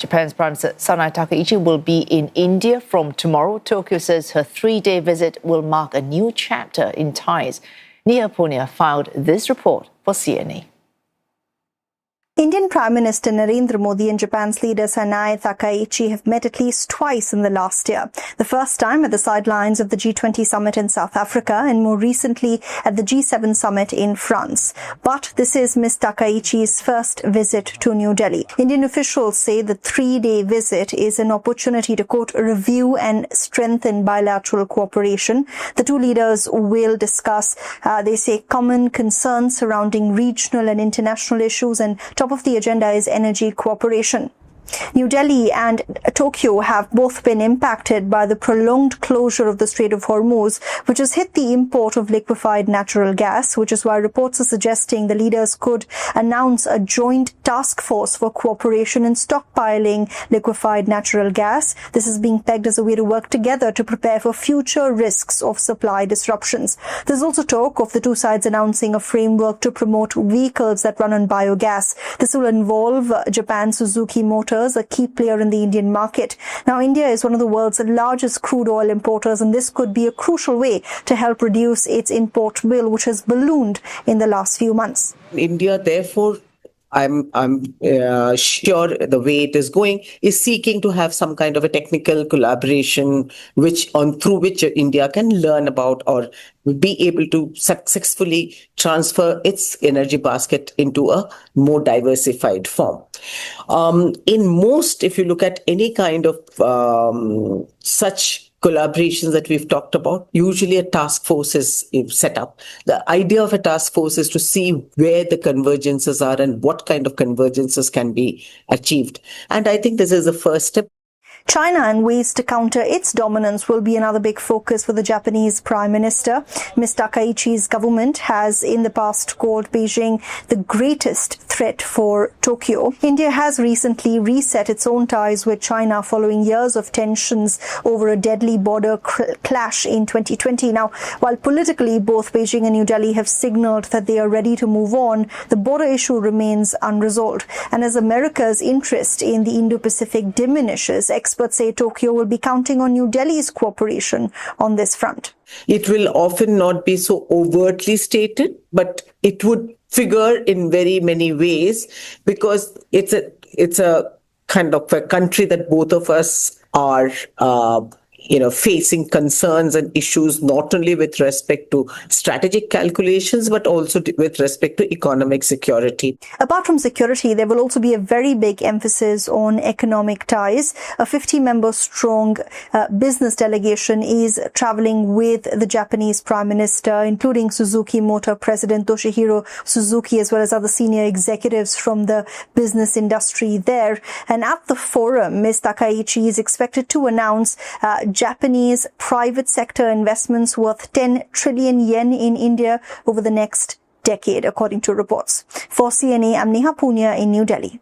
Japan's Prime Minister Sanae Takaichi will be in India from tomorrow. Tokyo says her 3-day visit will mark a new chapter in ties. Neha Poonia filed this report for CNA. Indian Prime Minister Narendra Modi and Japan's leader Sanae Takaichi have met at least twice in the last year. The first time at the sidelines of the G20 summit in South Africa and more recently at the G7 summit in France. But this is Ms. Takaichi's first visit to New Delhi. Indian officials say the 3-day visit is an opportunity to, quote, review and strengthen bilateral cooperation. The two leaders will discuss, they say, common concerns surrounding regional and international issues, and top of the agenda is energy cooperation. New Delhi and Tokyo have both been impacted by the prolonged closure of the Strait of Hormuz, which has hit the import of liquefied natural gas, which is why reports are suggesting the leaders could announce a joint task force for cooperation in stockpiling liquefied natural gas. This is being pegged as a way to work together to prepare for future risks of supply disruptions. There's also talk of the two sides announcing a framework to promote vehicles that run on biogas. This will involve Japan's Suzuki Motors, a key player in the Indian market. Now, India is one of the world's largest crude oil importers, and this could be a crucial way to help reduce its import bill, which has ballooned in the last few months. India, therefore, I'm sure the way it is going is seeking to have some kind of a technical collaboration through which India can learn about or be able to successfully transfer its energy basket into a more diversified form. If you look at any kind of such collaborations that we've talked about, usually a task force is set up. The idea of a task force is to see where the convergences are and what kind of convergences can be achieved. And I think this is the first step. China and ways to counter its dominance will be another big focus for the Japanese Prime Minister. Ms. Takaichi's government has in the past called Beijing the greatest threat for Tokyo. India has recently reset its own ties with China following years of tensions over a deadly border clash in 2020. Now, while politically both Beijing and New Delhi have signaled that they are ready to move on, the border issue remains unresolved. And as America's interest in the Indo-Pacific diminishes, experts say Tokyo will be counting on New Delhi's cooperation on this front. It will often not be so overtly stated, but it would figure in very many ways because it's a kind of a country that both of us are facing concerns and issues not only with respect to strategic calculations, but also with respect to economic security. Apart from security, there will also be a very big emphasis on economic ties. A 50-member strong business delegation is traveling with the Japanese Prime Minister, including Suzuki Motor President Toshihiro Suzuki, as well as other senior executives from the business industry there. And at the forum, Ms. Takaichi is expected to announce Japanese private sector investments worth 10 trillion yen in India over the next decade, according to reports. For CNA, I'm Neha Poonia in New Delhi.